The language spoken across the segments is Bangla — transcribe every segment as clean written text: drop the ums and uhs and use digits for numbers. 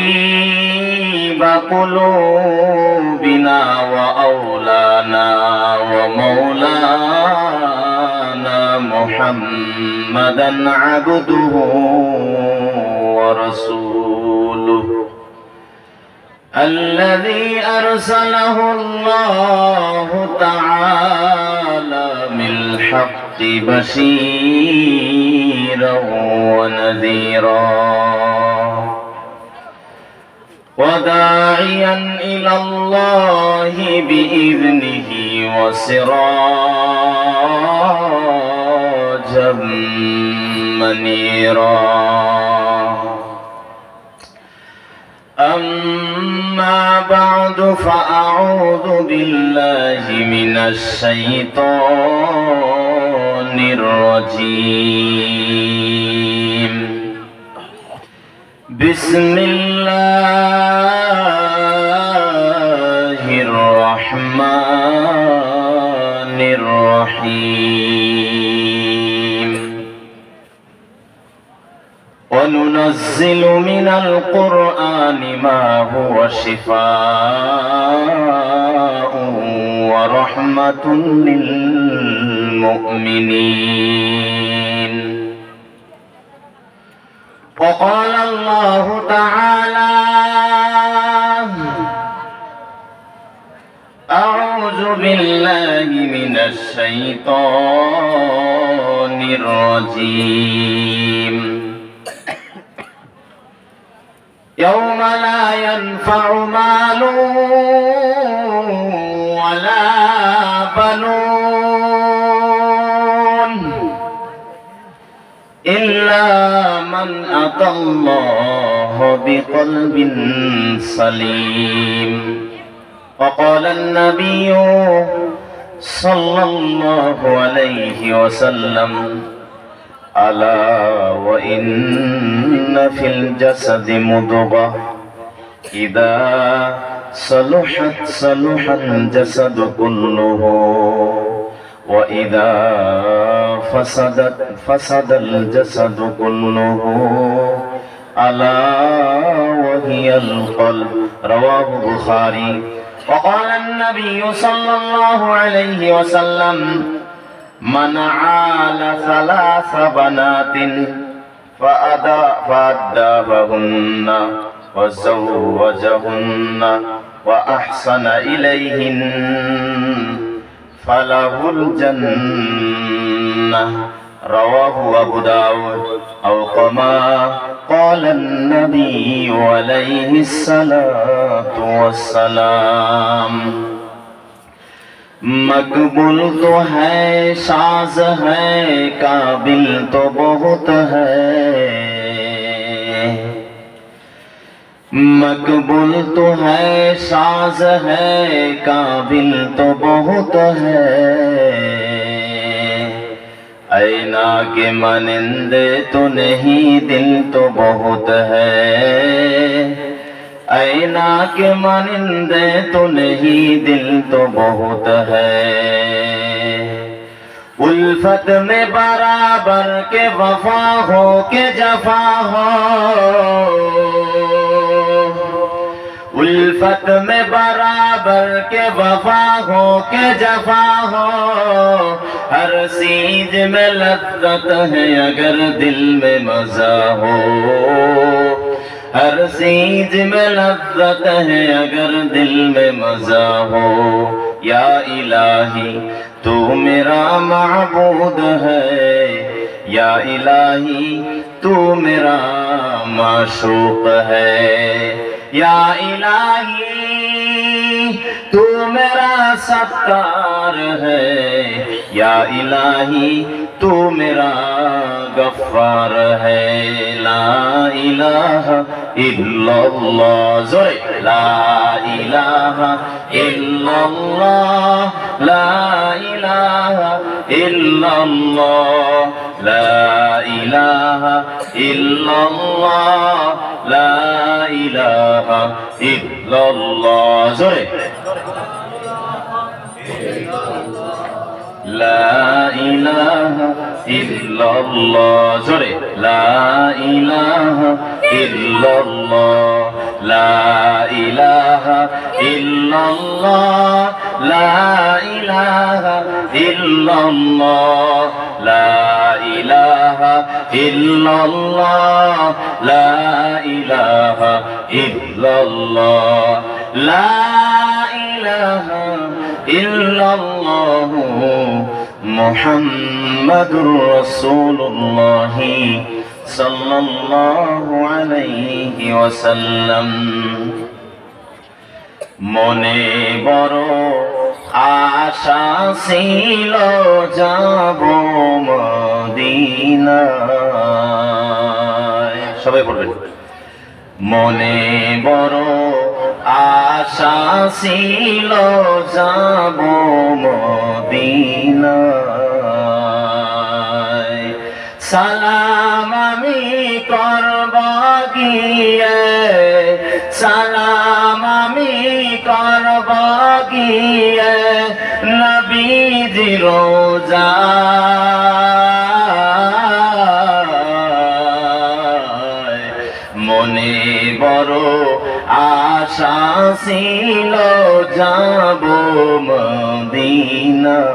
وطبيب قلوبنا وأولانا ومولانا محمدا عبده ورسوله الذي أرسله الله تعالى بالحق بشيرا ونذيرا وداعيا إلى الله بإذنه وسراجا منيرا أما بعد فأعوذ بالله من الشيطان الرجيم بسم الله الرحمن الرحيم وننزل من القرآن ما هو شفاء ورحمة للمؤمنين وقال الله تعالى أعوذ بالله من الشيطان الرجيم يوم لا ينفع مال ولا بنون إلا من أتى الله بقلب سليم وقال النبي صلى الله عليه وسلم ألا وإن في الجسد مضغة إذا صلحت صلح الجسد كله وإذا فسدت فسد الجسد كله ألا وهي القلب رواه البخاري وقال النبي صلى الله عليه وسلم من عال ثلاث بنات فأدابهن وزوجهن وأحسن إليهن فله الجنة رواه أبو داود أو كما قال النبي عليه الصلاة والسلام मकबूल तो है साज है काबिल तो बहुत है मकबूल तो है साज है काबिल तो बहुत है ऐना के मानिंदे तो नहीं दिल तो बहुत है ऐना के मानिंदे तो नहीं दिल तो बहुत है उल्फत में बराबर के वफा हो के जफा हो उल्फत में बराबर के वफा हो के जफा हो हर चीज में लज्जत है अगर दिल में मजा हो हर चीज में लज्जत है अगर दिल में मजा हो या इलाही तू मेरा माबूद है या इलाही तू मेरा माशूक है या इलाही तू मेरा सत्तार है या इलाही तू मेरा गफ्फार है ला इलाहा इल्लल्लाह जोरे ला इलाहा इल्लल्लाह ला इलाहा इल्लल्लाह ला इलाहा इल्लल्लाह ला इलाहा इल्लल्लाह जोरे لا إله ইল্লাল্লাহ জোরে লা ইলাহা ইল্লাল্লাহ লা ইলাহা ইল্লাল্লাহ লা ইলাহা ইল্লাল্লাহ লা ইলাহা ইল্লাল্লাহ লা ইলাহা ইল্লাল্লাহ লা ইলাহা ইল্লাল্লাহ মুহাম্মাদুর রাসূলুল্লাহ সাল্লাল্লাহু আলাইহি ওয়াসাল্লাম। মনে বড় আশা ছিল যাব মদিনায়, সবাই পড়বেন। মনে বড় আশা ছিল যাব মদিনায়, সালাম আমি করব গিয়ে, সালাম আমি করব গিয়ে নবীজি রোজায়। মনে বড় আশা ছিল যাব মদিনায়,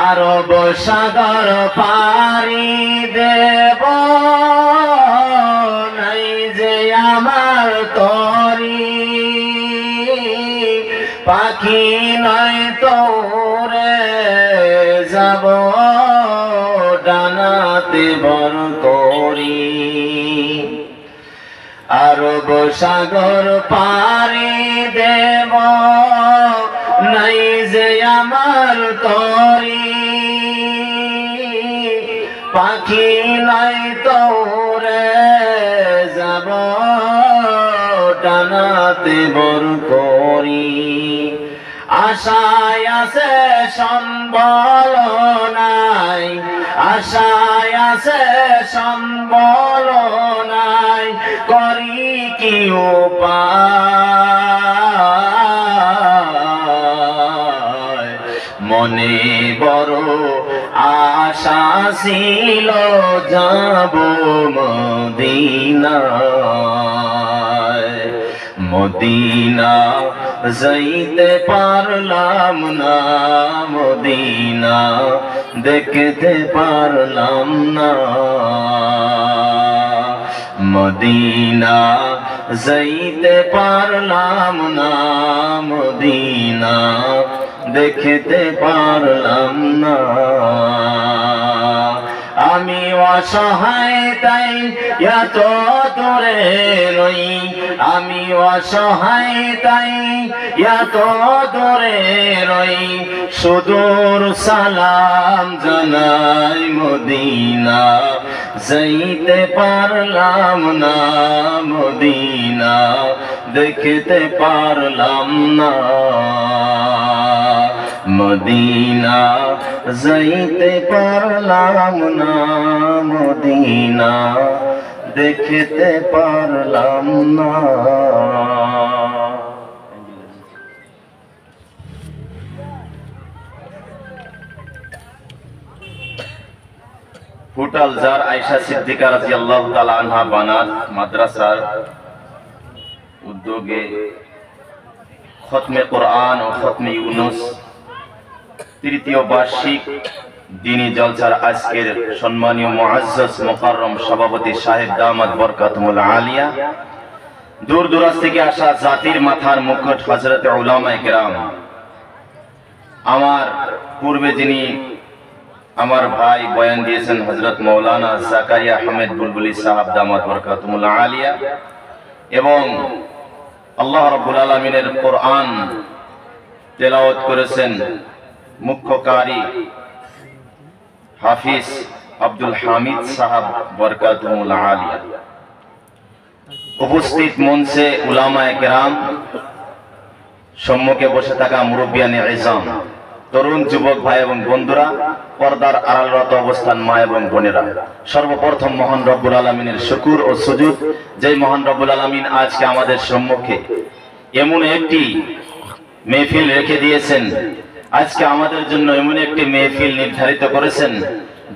আরব সাগর পাড়ি দেব নাই যে আমার তরি, পাখি নয় তোরে যাব ডানাতে বর করি, আরব সাগর পাড়ি দেব নাই যে আমার তরি, পাখি নাই তোরে যাব ডানাতে বর করি, আশায় আছে সম্বল নাই, আশায় আছে সম্বল নাই, করি কি উপায়, মনে বড় আশা ছিল যাব মদিনায়, মদিনা যাইতে পারলাম না, মদিনা দেখতে পারলাম না, মদিনা যাইতে পারলাম না, মদিনা দেখতে পারলাম না, আমি অসহায় তাই এত দূরে রই, আমি অসহায় তাই এত দূরে রই, সুদূর সালাম জানাই মদিনা যাইতে পারলাম না, মদিনা দেখতে পারলাম না, মদিনা যাইতে পারলাম না, মদিনা দেখতে পারলাম না। ফুটাল জার আয়েশা সিদ্দিকা রাদিয়াল্লাহু তাআলা আনহা বানাত মাদ্রাসার উদ্যোগে খতমে কোরআন ও খতমে ইউনুস তৃতীয় বার্ষিক দ্বীনি জলসার আজকের সম্মানীয় মুআজ্জাজ মুকাররম সভাপতি সাহেব দামাত বরকাতুল আলিয়া, দূর দূরাজ থেকে আসা জাতির মাথার মুকুট হযরত উলামায়ে কেরাম, আমার পূর্বে যিনি আমার ভাই বয়ান দিয়েছেন হযরত মাওলানা জাকারিয়া আহমেদ বুলবুলি সাহেব দামাত বরকাতুল আলিয়া, এবং আল্লাহ রাব্বুল আলামিনের কোরআন তেলাওয়াত করেছেন মুখ্য কারি হাফিজ আব্দুল হামিদ সাহেব বরকাতুল আলিয়া। উপস্থিত মঞ্চে উলামায়ে কেরাম, সম্মুখে বসে থাকা মুরব্বিয়ানে ইজাম, তরুণ যুবক ভাই এবং বন্ধুরা, পর্দার আড়ালরত অবস্থান মা এবং বোনেরা, সর্বপ্রথম মহান রব্বুল আলামিনের শুকর ও সুজুদ, যেই মহান রব্বুল আলামিন আজকে আমাদের সম্মুখে এমন একটি মেহফিল রেখে দিয়েছেন, আজকে আমাদের জন্য এমন একটি মেহফিল নির্ধারিত করেছেন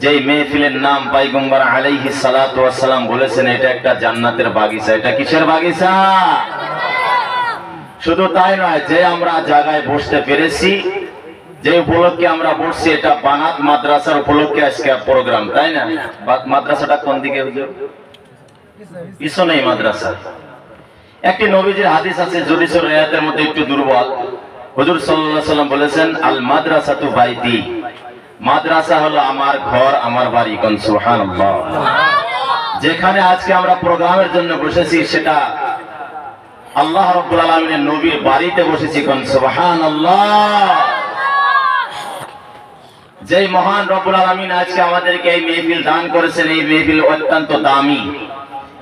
যেই মেহফিলের নাম পয়গম্বর আলাইহিস সালাতু ওয়াস সালাম বলেছেন এটা একটা জান্নাতের বাগিচা। এটা কিসের বাগিচা? শুধু তাই নয়, যে আমরা জায়গায় বসতে পেরেছি, যে উপলক্ষে আমরা বসছি, এটা বানাত মাদ্রাসার উপলক্ষে আজকে প্রোগ্রাম, তাই না? মাদ্রাসাটা কোন দিকে হুজুর? পিছনেই মাদ্রাসা। একটি নবীজির হাদিস আছে, যদি রিয়ায়াতের মধ্যে একটু দুর্বল। হুজুর সাল্লাল্লাহু আলাইহি ওয়াসাল্লাম বলেছেন, আল মাদ্রাসাতু বাইতি, মাদ্রাসা হলো আমার ঘর, আমার বাড়ি। কোন সুবহানাল্লাহ। যেখানে আজকে আমরা প্রোগ্রামের জন্য বসেছি সেটা আল্লাহ রাব্বুল আলামিনের নবীর বাড়িতে বসেছি। কোন সুবহানাল্লাহ। যেই মহান রব্বুল আলামিন আজকে আমাদেরকে এই মেহফিল দান করেছেন, এই মেহফিল অত্যন্ত দামি।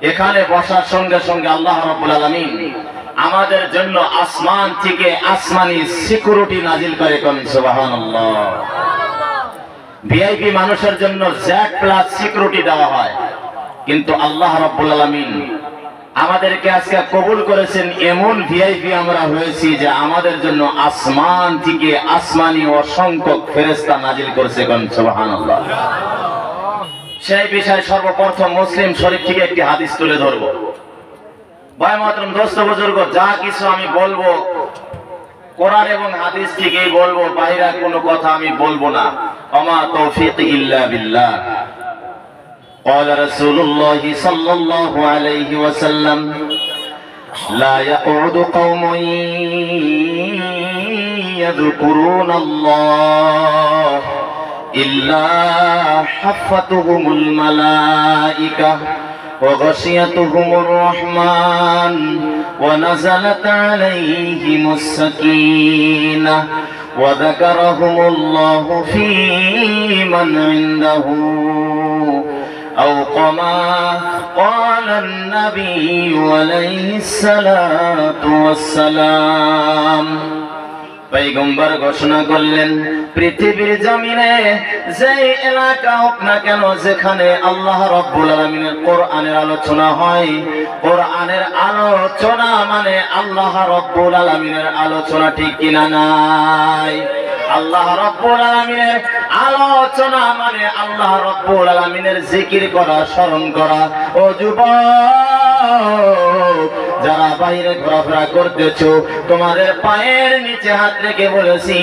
এখানে বসার সঙ্গে সঙ্গে আল্লাহ রাব্বুল আলামিন আমাদের জন্য আসমান থেকে আসমানি সিকিউরিটি নাজিল করে। কোন সুবহানাল্লাহ। ভিআইপি মানুষের জন্য জ্যাক প্লাস সিকিউরিটি দেওয়া হয়, কিন্তু আল্লাহ রাব্বুল আলামিন আমাদেরকে আজকে কবুল করেছেন। এমন ভিআইপি আমরা হয়েছি যে আমাদের জন্য আসমান থেকে আসমানি অসংখ্য ফেরেশতা নাজিল করেছে। কোন সুবহানাল্লাহ। সেই বিষয়ে সর্বপ্রথম মুসলিম শরীফ থেকে একটি হাদিস তুলে ধরবো। ভাই মাতরম, দোস্ত বুজুর্গ, যা কিছু আমি বলবো কোরআন এবং হাদিস থেকেই বলবো, বাইরে কোনো কথা আমি বলবো না। ওমা তৌফিক ইল্লা বিল্লাহ। قال رسول الله صلى الله عليه وسلم لا يقعد قوم يذكرون الله إلا حفتهم الملائكة وغشيتهم الرحمن ونزلت عليهم السكينة وذكرهم الله في من عنده أو كما قال النبي عليه الصلاة والسلام। পয়গম্বর ঘোষণা করলেন, পৃথিবীর জমিনে যেই এলাকা হোক না কেন, যেখানে আল্লাহ রাব্বুল আলামিনের কোরআনের আলোচনা হয়, কোরআনের আলোচনা মানে আল্লাহ রাব্বুল আলামিনের আলোচনা, ঠিক কিনা নাই? আল্লাহ রাব্বুল আলামিনের আলোচনা মানে আল্লাহ রাব্বুল আলামিনের জিকির করা, স্মরণ করা। ও যুবক যারা বাইরে ঘোরাফেরা করতেছো, তোমাদের পায়ের নিচে হাত রেখে বলেছি,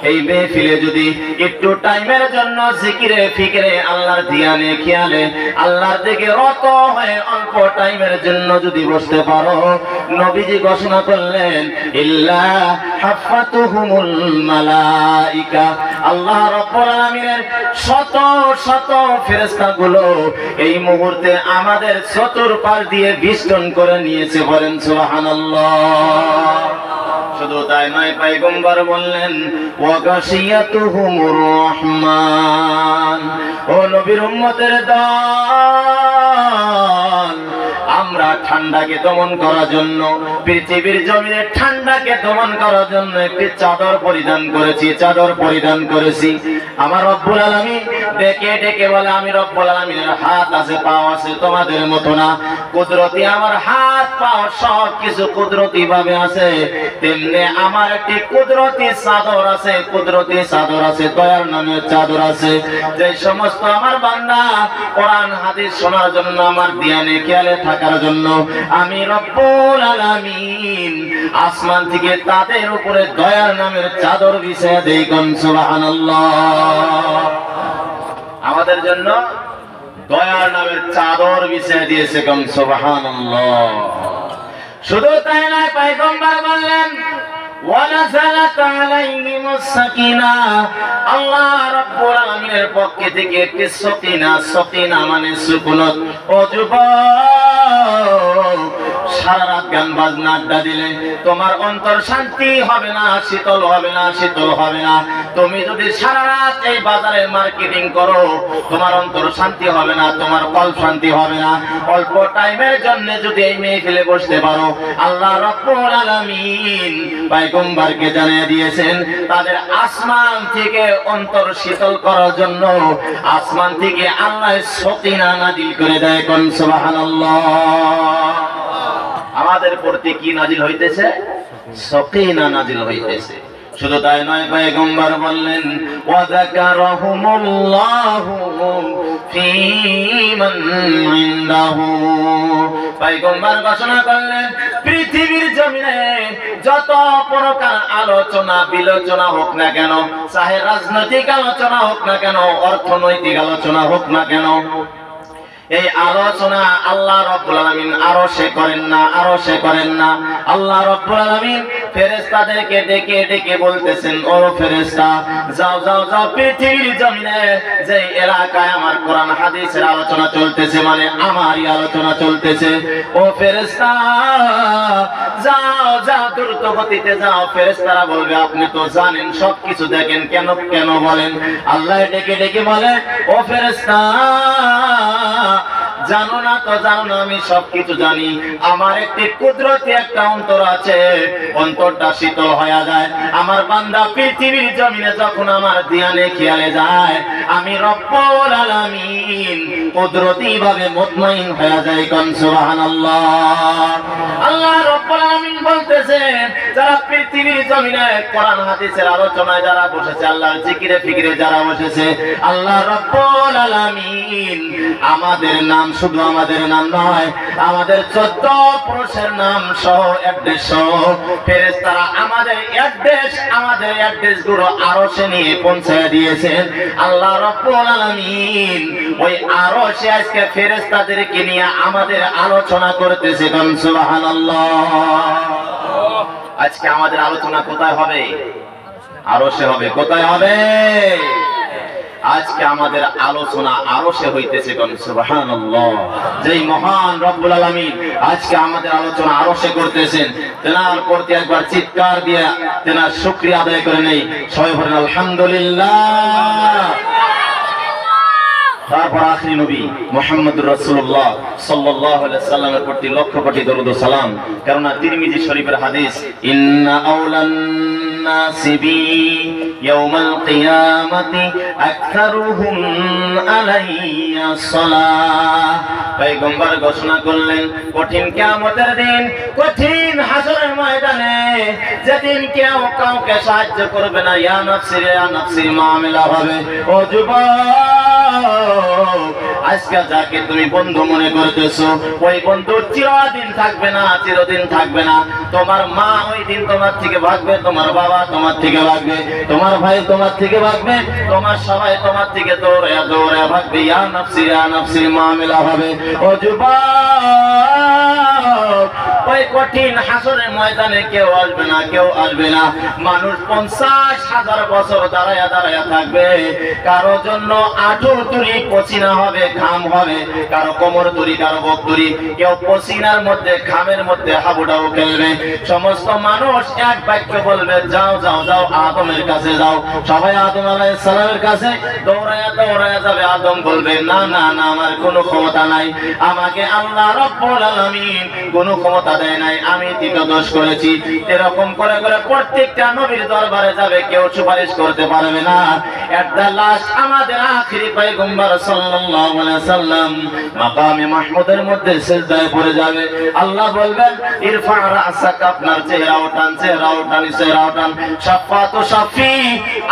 এই মেহফিলে যদি একটু টাইমের জন্য জিকিরে ফিকিরে আল্লাহর ধ্যানে খেয়ালে আল্লাহর দিকে রত হয়ে অল্প টাইমের জন্য যদি বসতে পারো, নবীজি ঘোষণা করলেন ইল্লা হাফাতুহুমুল মালাইকা, আল্লাহ রাব্বুল আলামিনের শত শত ফেরেশতাগুলো এই মুহূর্তে আমাদের চতুর্পাশ দিয়ে বেষ্টন করে নিয়েছে। বলেন সুবহানাল্লাহ। শুধু তাই নয়, পয়গম্বর বললেন ওয়াগাশিয়াতুহুমুর রহমান, ও নবীর উম্মতের দল, আমরা ঠান্ডাকে দমন করার জন্য, পৃথিবীর জমিনে ঠান্ডাকে দমন করার জন্য একটি চাদর পরিধান করেছি, চাদর পরিধান করেছি। আমার রব্বুল আলামিন ডেকে ডেকে বলে, আমি রব্বুল আলামিনের হাত আছে, পাও আছে, তোমাদের মতো না। কুদরতি আমার হাত পাও সব কিছু কুদরতি ভাবে আছে, তেমনি আমার একটি কুদরতি চাদর আছে, কুদরতি চাদর আছে, দয়ার নামের চাদর আছে। যে সমস্ত আমার বান্দা কোরআন হাদিস শোনার জন্য, আমার ধ্যানে খেয়ালে থাকার জন্য আমি রব্বুল আলামিন আসমান থেকে তাদের উপরে দয়ার নামের চাদর বিছিয়ে দেই। কোন সুবহানাল্লাহ। আমাদের জন্য দয়ার নামের চাদর বিছিয়ে দিয়েছে। কোন সুবহানাল্লাহ। শুধু তাই না, পয়গম্বর বললেন ওয়ানাযালাত আলাইহিমুস সাকিনা, আল্লাহ রাব্বুল আলামিনের পক্ষ থেকে একটি সাকিনা, সাকিনা মানে সুকুনত। ও যুবক, সারা রাত গান বাজনা আড্ডা দিলে তোমার অন্তর শান্তি হবে না, শীতল হবে না, শীতল হবে না। তুমি যদি সারা রাত এই বাজারে মার্কেটিং করো, তোমার অন্তর শান্তি হবে না, তোমার কল শান্তি হবে না। অল্প টাইমের জন্য যদি এই মেহফিলে বসতে পারো, আল্লাহ রাব্বুল আলামিন পয়গম্বরকে জানিয়ে দিয়েছেন তাদের আসমান থেকে অন্তর শীতল করার জন্য আসমান থেকে আল্লাহ সাকিনা নাজিল করে দেয়। কোন সুবহানাল্লাহ। আমাদের প্রতি কি নাজিল হইতেছে? সাকিনা নাজিল হইতেছে। শুধু তাই নয়, পয়গম্বর বললেন ওয়া যাকারাহুমুল্লাহু ফী মান ইনদাহু। পয়গম্বর ঘোষণা করলেন পৃথিবীর জমিনে যত প্রকার আলোচনা বিলোচনা হোক না কেন, চাহে রাজনৈতিক আলোচনা হোক না কেন, অর্থনৈতিক আলোচনা হোক না কেন, এই আলোচনা আল্লাহ রাব্বুল আলামিন আরশে করেন না, আরশে করেন না। আল্লাহ রাব্বুল আলামিন ফেরেশতাদেরকে ডেকে ডেকে বলতেছেন, ও ফেরেশতা যাও যাও যাও, পৃথিবীর জমিনে যে এলাকায় আমার কোরআন হাদিসের আলোচনা চলতেছে, মানে আমারই আলোচনা চলতেছে, ও ফেরেশতা যাও যাও, দ্রুত গতিতে যাও। ফেরেশতারা বলবে আপনি তো জানেন, সবকিছু দেখেন, কেন কেন বলেন? আল্লাহ ডেকে ডেকে বলে, ও ফেরেশতা জানো না তো জানো না, আমি সবকিছু জানি। আমার একটি কুদরতি একটা অন্তর আছে, অন্তরটা শীতল হয়ে যায়। আমার বান্দা পৃথিবীর জমিনে যখন আমার ধ্যানে খেয়ালে যায়, আমি রব্বুল আলামিন কুদরতি ভাবে মুতমাইন হয়ে যায়। কোন সুবহানাল্লাহ। আল্লাহ রব্বুল আলামিন বলতেছেন, যারা পৃথিবীর জমিনে কোরআন হাদিসের আলোচনায় যারা বসেছে, আল্লাহর জিকিরে ফিকিরে যারা বসেছে, আল্লাহ রব্বুল আলামিন আমাদের নাম, শুধু আমাদের নাম নয়, আমাদের 14 পুরুষের নাম সহ অ্যাড্রেস সহ ফেরেশতারা আমাদের অ্যাড্রেস গুলো আরশে নিয়ে পৌঁছে দিয়েছেন। আল্লাহ রাব্বুল আলামিন ওই আরশে আজকে ফেরেশতাদেরকে নিয়ে আমাদের আলোচনা করতেছে। সুবহানাল্লাহ। আজকে আমাদের আলোচনা কোথায় হবে? আরশে হবে। কোথায় হবে? আজকে আমাদের আলোচনা আরশে হইতেছে। কোন সুবহানাল্লাহ। যেই মহান রব্বুল আলামিন আজকে আমাদের আলোচনা আরশে করতেছেন, তেনার প্রতি একবার চিৎকার দিয়ে তেনার শুকরিয়া আদায় করে নেই। সবাই বলেন আলহামদুলিল্লাহ। তারপর আখরি নবী মুহাম্মদুর রাসূলুল্লাহ সাল্লাল্লাহু আলাইহি সাল্লামের প্রতি লক্ষ কোটি দরুদ ও সালাম। কেননা তিরমিজি শরীফের হাদিস, ইন্না আউলান নাসি বি ইয়াউমাল কিয়ামাতি আকসারুহুম আলাইয়া সালাহ। পয়গম্বর ঘোষণা করলেন, কঠিন কিয়ামতের দিন, কঠিন হাসরের ময়দানে যেদিন কেউ কাউকে সাহায্য করবে না, ইয়া নাফসি মামলা হবে। ও যুবক, আজকে যাকে তুমি বন্ধু মনে করতেছো, ওই বন্ধু চিরদিন থাকবে না, চিরদিন থাকবে না। তোমার মা ওই দিন তোমার থেকে ভাগবে, তোমার বাবা তোমার থেকে ভাগবে, তোমার ভাই তোমার থেকে ভাগবে, তোমার সবাই তোমার থেকে দৌড়ে দৌড়ে ভাগবে। ইয়া নাফসি মামলা হবে। ও যুবক, ওই কঠিন হাসরের ময়দানে কেউ আসবে না, কেউ আসবে না। মানুষ 50,000 বছর দাঁড়ায়া দাঁড়ায়া থাকবে। কারো জন্য আঁঠু তুরি পচিনা হবে, ঘাম হবে, কারো কোমর তুরি, কারো বুক তুরি, কেউ পচিনার মধ্যে ঘামের মধ্যে হাবুডাবু খেলবে। সমস্ত মানুষ এক বাক্য বলবে, যাও যাও যাও, আদমের কাছে যাও। সবাই আদম আলাইহিস সালামের কাছে দৌড়ায়া দৌড়ায়া যাবে। আদম বলবে, না না না, আমার কোনো ক্ষমতা নাই, আমাকে আল্লাহ রাব্বুল আলামিন কোনো ক্ষমতা দেয় নাই, আমি দোষ করেছি। এরকম করে করে প্রত্যেকটা নবীর দরবারে যাবে, কেউ সুপারিশ করতে পারবে না। একটা লাশ আমাদের আখিরি পয়গম্বর সাল্লাল্লাহু আলাইহি সাল্লাম মাকামে মাহমুদের মধ্যে সিজদায় পড়ে যাবে। আল্লাহ বলবেন, ইরফা রাসাক, আপনার চেহারা ওঠান, চেহারা ওঠান, চেহারা ওঠান। শাফাতু শাফি,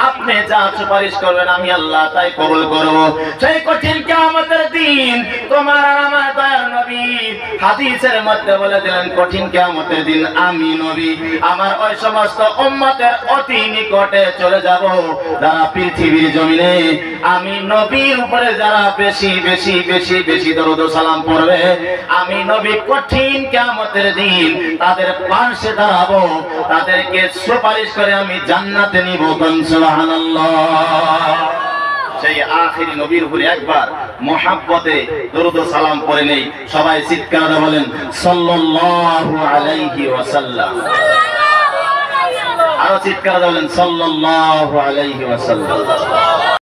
আপনি যা সুপারিশ করবেন আমি আল্লাহ তাই কবুল করব। সেই কঠিন কিয়ামতের দিন তোমার আর আমার দয়ার নবী হাদিসের মধ্যে বলে দিলেন, কঠিন কিয়ামতের দিন আমি নবী আমার ওই সমস্ত উম্মতের অতি নিকটে চলে যাব, যারা পৃথিবীর জমিনে আমি নবীর উপরে যারা বেশি বেশি বেশি বেশি দরুদ ও সালাম পড়বে, আমি নবী কঠিন কিয়ামতের দিন তাদের পাশে দাঁড়াবো, তাদেরকে সুপারিশ করে আমি জান্নাতে নিব। সুবহানাল্লাহ। সেই আখিরি নবীর উপরে একবার মুহাব্বতে দরুদ ও সালাম পড়ে নেই। সবাই চিৎকার করে বলেন সাল্লাল্লাহু আলাইহি ওয়াসাল্লাম। আরো চিৎকার করে বলেন সাল্লাল্লাহু আলাইহি ওয়াসাল্লাম।